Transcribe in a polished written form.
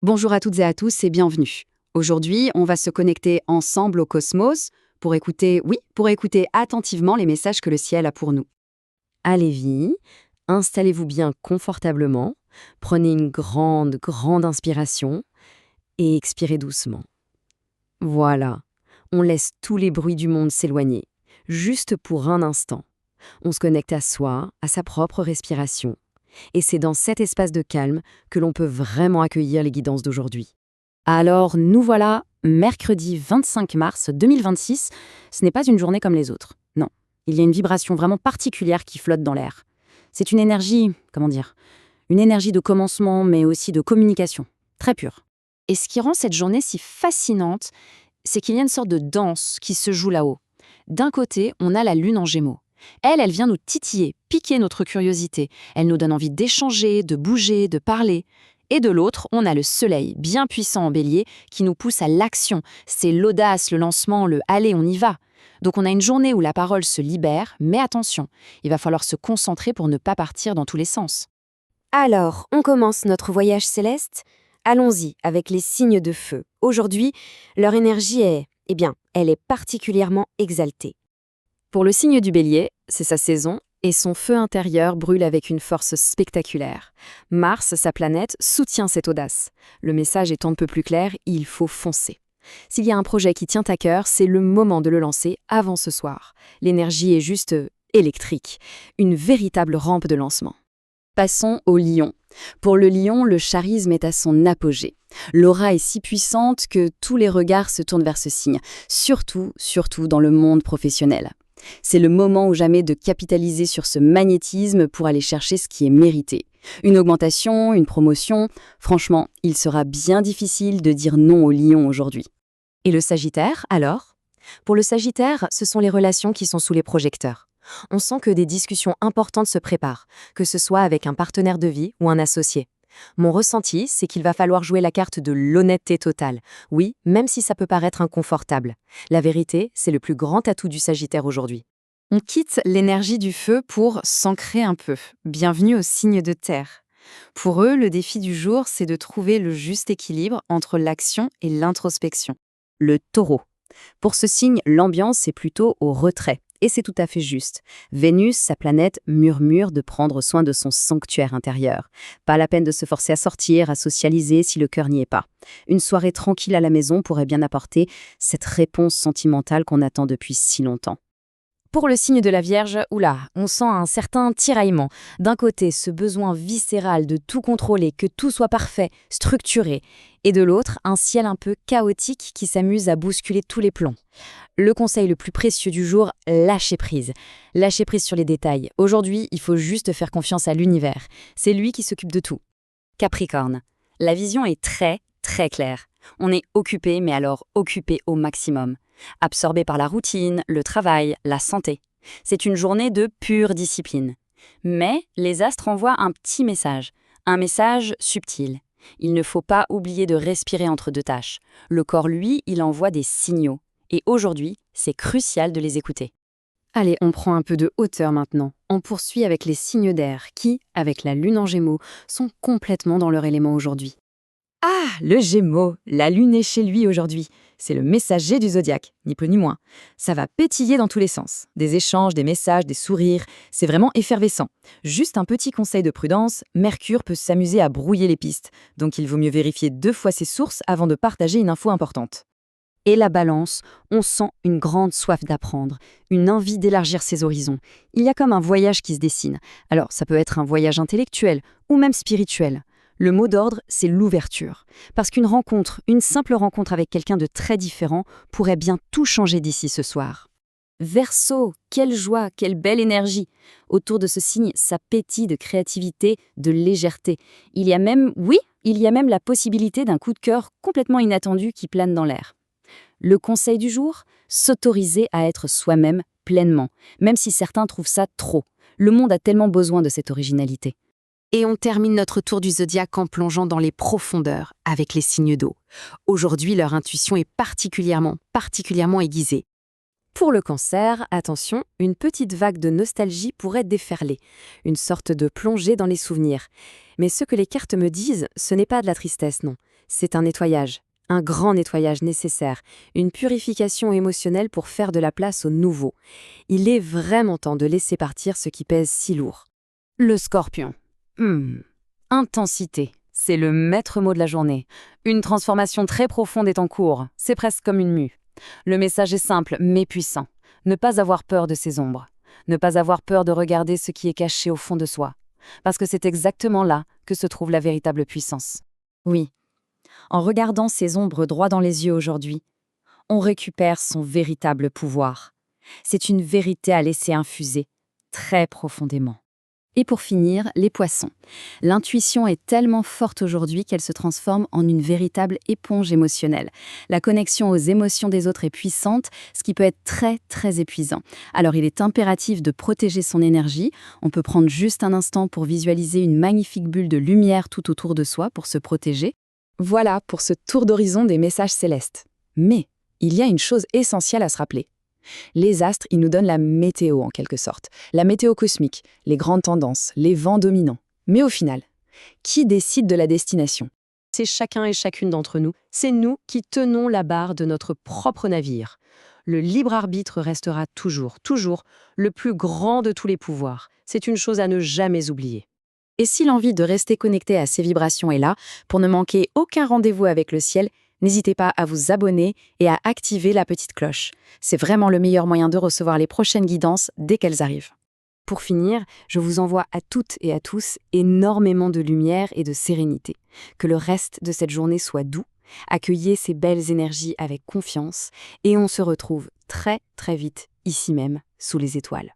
Bonjour à toutes et à tous et bienvenue. Aujourd'hui, on va se connecter ensemble au cosmos pour écouter, oui, pour écouter attentivement les messages que le ciel a pour nous. Allez-y, installez-vous bien confortablement, prenez une grande inspiration et expirez doucement. Voilà, on laisse tous les bruits du monde s'éloigner, juste pour un instant. On se connecte à soi, à sa propre respiration. Et c'est dans cet espace de calme que l'on peut vraiment accueillir les guidances d'aujourd'hui. Alors, nous voilà, mercredi 25 mars 2026. Ce n'est pas une journée comme les autres. Non, il y a une vibration vraiment particulière qui flotte dans l'air. C'est une énergie, comment dire, une énergie de commencement, mais aussi de communication, très pure. Et ce qui rend cette journée si fascinante, c'est qu'il y a une sorte de danse qui se joue là-haut. D'un côté, on a la lune en Gémeaux. Elle vient nous titiller, piquer notre curiosité. Elle nous donne envie d'échanger, de bouger, de parler. Et de l'autre, on a le soleil, bien puissant en bélier, qui nous pousse à l'action. C'est l'audace, le lancement, le « allez, on y va ». Donc on a une journée où la parole se libère, mais attention, il va falloir se concentrer pour ne pas partir dans tous les sens. Alors, on commence notre voyage céleste. Allons-y avec les signes de feu. Aujourd'hui, leur énergie elle est particulièrement exaltée. Pour le signe du bélier, c'est sa saison, et son feu intérieur brûle avec une force spectaculaire. Mars, sa planète, soutient cette audace. Le message est un peu plus clair, il faut foncer. S'il y a un projet qui tient à cœur, c'est le moment de le lancer avant ce soir. L'énergie est juste électrique, une véritable rampe de lancement. Passons au lion. Pour le lion, le charisme est à son apogée. L'aura est si puissante que tous les regards se tournent vers ce signe, surtout dans le monde professionnel. C'est le moment ou jamais de capitaliser sur ce magnétisme pour aller chercher ce qui est mérité. Une augmentation, une promotion, franchement, il sera bien difficile de dire non au lion aujourd'hui. Et le sagittaire, alors ? Pour le sagittaire, ce sont les relations qui sont sous les projecteurs. On sent que des discussions importantes se préparent, que ce soit avec un partenaire de vie ou un associé. Mon ressenti, c'est qu'il va falloir jouer la carte de l'honnêteté totale. Oui, même si ça peut paraître inconfortable. La vérité, c'est le plus grand atout du Sagittaire aujourd'hui. On quitte l'énergie du feu pour s'ancrer un peu. Bienvenue au signe de terre. Pour eux, le défi du jour, c'est de trouver le juste équilibre entre l'action et l'introspection. Le taureau. Pour ce signe, l'ambiance est plutôt au retrait. Et c'est tout à fait juste. Vénus, sa planète, murmure de prendre soin de son sanctuaire intérieur. Pas la peine de se forcer à sortir, à socialiser si le cœur n'y est pas. Une soirée tranquille à la maison pourrait bien apporter cette réponse sentimentale qu'on attend depuis si longtemps. Pour le signe de la Vierge, on sent un certain tiraillement. D'un côté, ce besoin viscéral de tout contrôler, que tout soit parfait, structuré. Et de l'autre, un ciel un peu chaotique qui s'amuse à bousculer tous les plans. Le conseil le plus précieux du jour, lâcher prise. Lâcher prise sur les détails. Aujourd'hui, il faut juste faire confiance à l'univers. C'est lui qui s'occupe de tout. Capricorne. La vision est très claire. On est occupé, mais alors occupé au maximum. Absorbé par la routine, le travail, la santé. C'est une journée de pure discipline. Mais les astres envoient un petit message, un message subtil. Il ne faut pas oublier de respirer entre deux tâches. Le corps, lui, il envoie des signaux. Et aujourd'hui, c'est crucial de les écouter. Allez, on prend un peu de hauteur maintenant. On poursuit avec les signes d'air qui, avec la lune en Gémeaux, sont complètement dans leur élément aujourd'hui. Ah, le Gémeaux, la lune est chez lui aujourd'hui. C'est le messager du zodiaque, ni plus ni moins. Ça va pétiller dans tous les sens. Des échanges, des messages, des sourires, c'est vraiment effervescent. Juste un petit conseil de prudence, Mercure peut s'amuser à brouiller les pistes, donc il vaut mieux vérifier 2 fois ses sources avant de partager une info importante. Et la Balance, on sent une grande soif d'apprendre, une envie d'élargir ses horizons. Il y a comme un voyage qui se dessine. Alors, ça peut être un voyage intellectuel ou même spirituel. Le mot d'ordre, c'est l'ouverture. Parce qu'une rencontre, une simple rencontre avec quelqu'un de très différent, pourrait bien tout changer d'ici ce soir. Verseau, quelle joie, quelle belle énergie. Autour de ce signe, ça pétille de créativité, de légèreté. Il y a même la possibilité d'un coup de cœur complètement inattendu qui plane dans l'air. Le conseil du jour, s'autoriser à être soi-même pleinement, même si certains trouvent ça trop. Le monde a tellement besoin de cette originalité. Et on termine notre tour du zodiaque en plongeant dans les profondeurs avec les signes d'eau. Aujourd'hui, leur intuition est particulièrement aiguisée. Pour le Cancer, attention, une petite vague de nostalgie pourrait déferler, une sorte de plongée dans les souvenirs. Mais ce que les cartes me disent, ce n'est pas de la tristesse, non. C'est un nettoyage, un grand nettoyage nécessaire, une purification émotionnelle pour faire de la place au nouveau. Il est vraiment temps de laisser partir ce qui pèse si lourd. Le Scorpion. Intensité. C'est le maître mot de la journée. Une transformation très profonde est en cours. C'est presque comme une mue. Le message est simple mais puissant. Ne pas avoir peur de ses ombres. Ne pas avoir peur de regarder ce qui est caché au fond de soi. Parce que c'est exactement là que se trouve la véritable puissance. Oui, en regardant ces ombres droit dans les yeux aujourd'hui, on récupère son véritable pouvoir. C'est une vérité à laisser infuser, très profondément. Et pour finir, les poissons. L'intuition est tellement forte aujourd'hui qu'elle se transforme en une véritable éponge émotionnelle. La connexion aux émotions des autres est puissante, ce qui peut être très, très épuisant. Alors il est impératif de protéger son énergie. On peut prendre juste un instant pour visualiser une magnifique bulle de lumière tout autour de soi pour se protéger. Voilà pour ce tour d'horizon des messages célestes. Mais il y a une chose essentielle à se rappeler. Les astres, ils nous donnent la météo en quelque sorte, la météo cosmique, les grandes tendances, les vents dominants. Mais au final, qui décide de la destination? C'est chacun et chacune d'entre nous. C'est nous qui tenons la barre de notre propre navire. Le libre arbitre restera toujours, toujours le plus grand de tous les pouvoirs. C'est une chose à ne jamais oublier. Et si l'envie de rester connecté à ces vibrations est là, pour ne manquer aucun rendez-vous avec le ciel, n'hésitez pas à vous abonner et à activer la petite cloche. C'est vraiment le meilleur moyen de recevoir les prochaines guidances dès qu'elles arrivent. Pour finir, je vous envoie à toutes et à tous énormément de lumière et de sérénité. Que le reste de cette journée soit doux, accueillez ces belles énergies avec confiance et on se retrouve très très vite ici même, sous les étoiles.